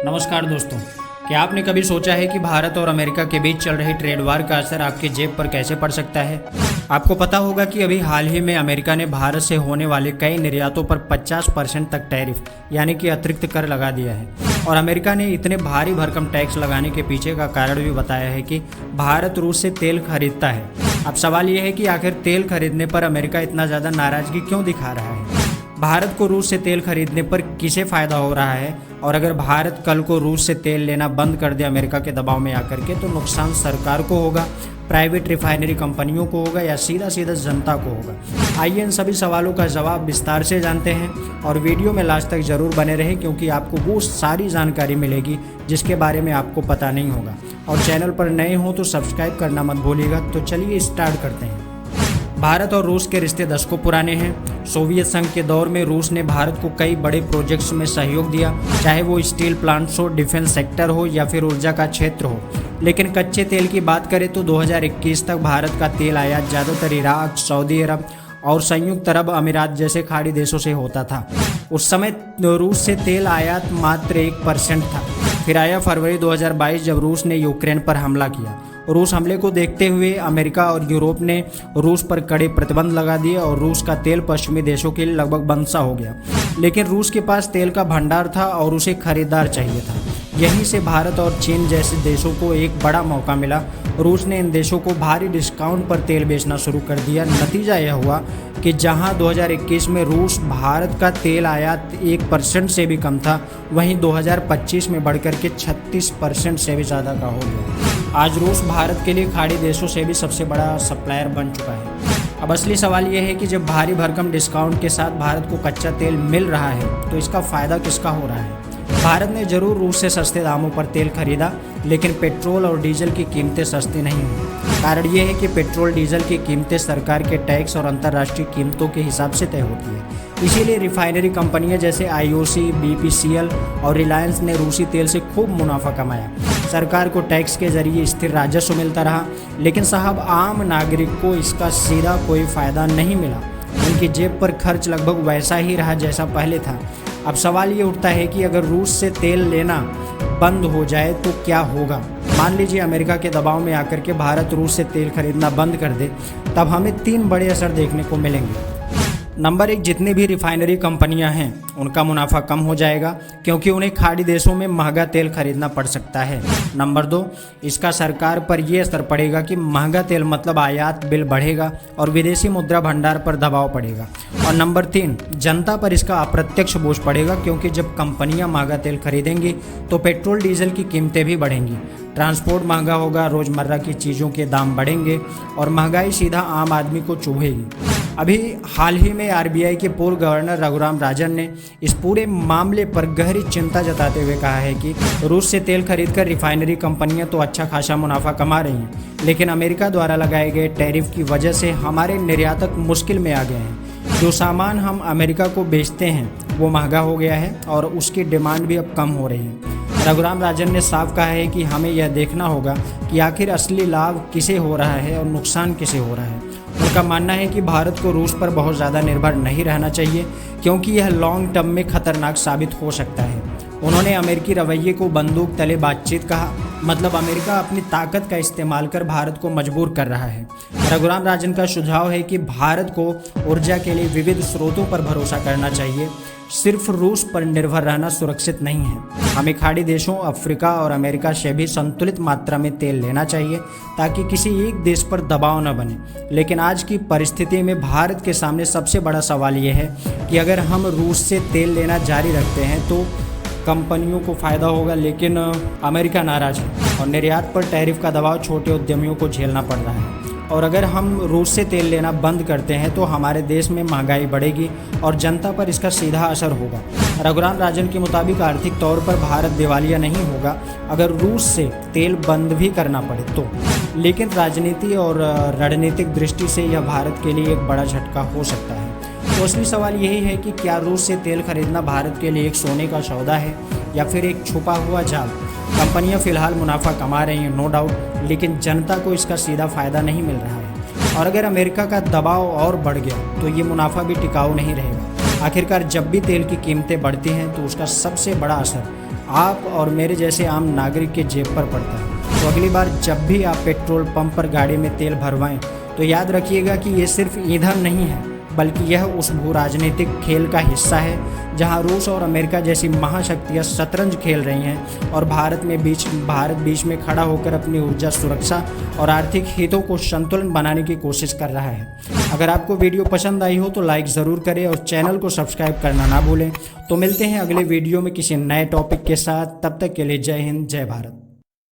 नमस्कार दोस्तों, क्या आपने कभी सोचा है कि भारत और अमेरिका के बीच चल रही ट्रेड वार का असर आपके जेब पर कैसे पड़ सकता है। आपको पता होगा कि अभी हाल ही में अमेरिका ने भारत से होने वाले कई निर्यातों पर 50% तक टैरिफ यानी कि अतिरिक्त कर लगा दिया है। और अमेरिका ने इतने भारी भरकम टैक्स लगाने के पीछे का कारण भी बताया है कि भारत रूस से तेल खरीदता है। अब सवाल यह है कि आखिर तेल खरीदने पर अमेरिका इतना ज़्यादा नाराज़गी क्यों दिखा रहा है। भारत को रूस से तेल खरीदने पर किसे फ़ायदा हो रहा है, और अगर भारत कल को रूस से तेल लेना बंद कर दे अमेरिका के दबाव में आकर के, तो नुकसान सरकार को होगा, प्राइवेट रिफाइनरी कंपनियों को होगा या सीधा सीधा जनता को होगा। आइए इन सभी सवालों का जवाब विस्तार से जानते हैं और वीडियो में लास्ट तक ज़रूर बने रहें, क्योंकि आपको वो सारी जानकारी मिलेगी जिसके बारे में आपको पता नहीं होगा। और चैनल पर नए हो तो सब्सक्राइब करना मत भूलिएगा। तो चलिए स्टार्ट करते हैं। भारत और रूस के रिश्ते दशकों पुराने हैं। सोवियत संघ के दौर में रूस ने भारत को कई बड़े प्रोजेक्ट्स में सहयोग दिया, चाहे वो स्टील प्लांट्स हो, डिफेंस सेक्टर हो या फिर ऊर्जा का क्षेत्र हो। लेकिन कच्चे तेल की बात करें तो 2021 तक भारत का तेल आयात ज़्यादातर इराक, सऊदी अरब और संयुक्त अरब अमीरात जैसे खाड़ी देशों से होता था। उस समय रूस से तेल आयात मात्र 1% था। फिर आया फरवरी 2022 जब रूस ने यूक्रेन पर हमला किया। रूस हमले को देखते हुए अमेरिका और यूरोप ने रूस पर कड़े प्रतिबंध लगा दिए और रूस का तेल पश्चिमी देशों के लिए लगभग बंद सा हो गया। लेकिन रूस के पास तेल का भंडार था और उसे खरीदार चाहिए था। यहीं से भारत और चीन जैसे देशों को एक बड़ा मौका मिला। रूस ने इन देशों को भारी डिस्काउंट पर तेल बेचना शुरू कर दिया। नतीजा यह हुआ कि जहां 2021 में रूस भारत का तेल आयात 1% से भी कम था, वहीं 2025 में बढ़कर के 36% से भी ज़्यादा का हो गया। आज रूस भारत के लिए खाड़ी देशों से भी सबसे बड़ा सप्लायर बन चुका है। अब असली सवाल यह है कि जब भारी भरकम डिस्काउंट के साथ भारत को कच्चा तेल मिल रहा है, तो इसका फ़ायदा किसका हो रहा है। भारत ने जरूर रूस से सस्ते दामों पर तेल खरीदा, लेकिन पेट्रोल और डीजल की कीमतें सस्ती नहीं हुई। कारण यह है कि पेट्रोल डीजल की कीमतें सरकार के टैक्स और अंतर्राष्ट्रीय कीमतों के हिसाब से तय होती है। इसीलिए रिफाइनरी कंपनियां जैसे IOC, BPCL और रिलायंस ने रूसी तेल से खूब मुनाफा कमाया। सरकार को टैक्स के जरिए स्थिर राजस्व मिलता रहा, लेकिन साहब आम नागरिक को इसका सीधा कोई फ़ायदा नहीं मिला। उनकी जेब पर खर्च लगभग वैसा ही रहा जैसा पहले था। अब सवाल ये उठता है कि अगर रूस से तेल लेना बंद हो जाए तो क्या होगा। मान लीजिए अमेरिका के दबाव में आकर के भारत रूस से तेल खरीदना बंद कर दे, तब हमें 3 बड़े असर देखने को मिलेंगे। नंबर 1, जितनी भी रिफाइनरी कंपनियां हैं उनका मुनाफा कम हो जाएगा, क्योंकि उन्हें खाड़ी देशों में महंगा तेल खरीदना पड़ सकता है। नंबर 2, इसका सरकार पर यह असर पड़ेगा कि महंगा तेल मतलब आयात बिल बढ़ेगा और विदेशी मुद्रा भंडार पर दबाव पड़ेगा। और नंबर 3, जनता पर इसका अप्रत्यक्ष बोझ पड़ेगा, क्योंकि जब कंपनियां महंगा तेल खरीदेंगी तो पेट्रोल डीजल की कीमतें भी बढ़ेंगी, ट्रांसपोर्ट महंगा होगा, रोज़मर्रा की चीज़ों के दाम बढ़ेंगे और महंगाई सीधा आम आदमी को चुभेगी। अभी हाल ही में RBI के पूर्व गवर्नर रघुराम राजन ने इस पूरे मामले पर गहरी चिंता जताते हुए कहा है कि रूस से तेल खरीदकर रिफाइनरी कंपनियां तो अच्छा खासा मुनाफा कमा रही हैं, लेकिन अमेरिका द्वारा लगाए गए टैरिफ की वजह से हमारे निर्यातक मुश्किल में आ गए हैं। जो सामान हम अमेरिका को बेचते हैं वो महंगा हो गया है और उसकी डिमांड भी अब कम हो रही है। रघुराम राजन ने साफ कहा है कि हमें यह देखना होगा कि आखिर असली लाभ किसे हो रहा है और नुकसान किसे हो रहा है। उनका मानना है कि भारत को रूस पर बहुत ज़्यादा निर्भर नहीं रहना चाहिए, क्योंकि यह लॉन्ग टर्म में खतरनाक साबित हो सकता है। उन्होंने अमेरिकी रवैये को बंदूक तले बातचीत कहा, मतलब अमेरिका अपनी ताकत का इस्तेमाल कर भारत को मजबूर कर रहा है। रघुराम राजन का सुझाव है कि भारत को ऊर्जा के लिए विविध स्रोतों पर भरोसा करना चाहिए। सिर्फ रूस पर निर्भर रहना सुरक्षित नहीं है। हमें खाड़ी देशों, अफ्रीका और अमेरिका से भी संतुलित मात्रा में तेल लेना चाहिए, ताकि किसी एक देश पर दबाव न बने। लेकिन आज की परिस्थिति में भारत के सामने सबसे बड़ा सवाल यह है कि अगर हम रूस से तेल लेना जारी रखते हैं तो कंपनियों को फ़ायदा होगा, लेकिन अमेरिका नाराज़ है और निर्यात पर टैरिफ का दबाव छोटे उद्यमियों को झेलना पड़ रहा है। और अगर हम रूस से तेल लेना बंद करते हैं तो हमारे देश में महंगाई बढ़ेगी और जनता पर इसका सीधा असर होगा। रघुराम राजन के मुताबिक आर्थिक तौर पर भारत दिवालिया नहीं होगा अगर रूस से तेल बंद भी करना पड़े तो, लेकिन राजनीति और रणनीतिक दृष्टि से यह भारत के लिए एक बड़ा झटका हो सकता है। तो असली सवाल यही है कि क्या रूस से तेल खरीदना भारत के लिए एक सोने का सौदा है या फिर एक छुपा हुआ जाल। कंपनियां फिलहाल मुनाफा कमा रही हैं, नो डाउट, लेकिन जनता को इसका सीधा फ़ायदा नहीं मिल रहा है। और अगर अमेरिका का दबाव और बढ़ गया तो ये मुनाफा भी टिकाऊ नहीं रहेगा। आखिरकार जब भी तेल की कीमतें बढ़ती हैं तो उसका सबसे बड़ा असर आप और मेरे जैसे आम नागरिक के जेब पर पड़ता है। तो अगली बार जब भी आप पेट्रोल पंप पर गाड़ी में तेल भरवाएं तो याद रखिएगा कि ये सिर्फ ईंधन नहीं है, बल्कि यह उस भू राजनीतिक खेल का हिस्सा है जहां रूस और अमेरिका जैसी महाशक्तियां शतरंज खेल रही हैं और भारत बीच में खड़ा होकर अपनी ऊर्जा सुरक्षा और आर्थिक हितों को संतुलन बनाने की कोशिश कर रहा है। अगर आपको वीडियो पसंद आई हो तो लाइक ज़रूर करें और चैनल को सब्सक्राइब करना ना भूलें। तो मिलते हैं अगले वीडियो में किसी नए टॉपिक के साथ। तब तक के लिए जय हिंद, जय भारत।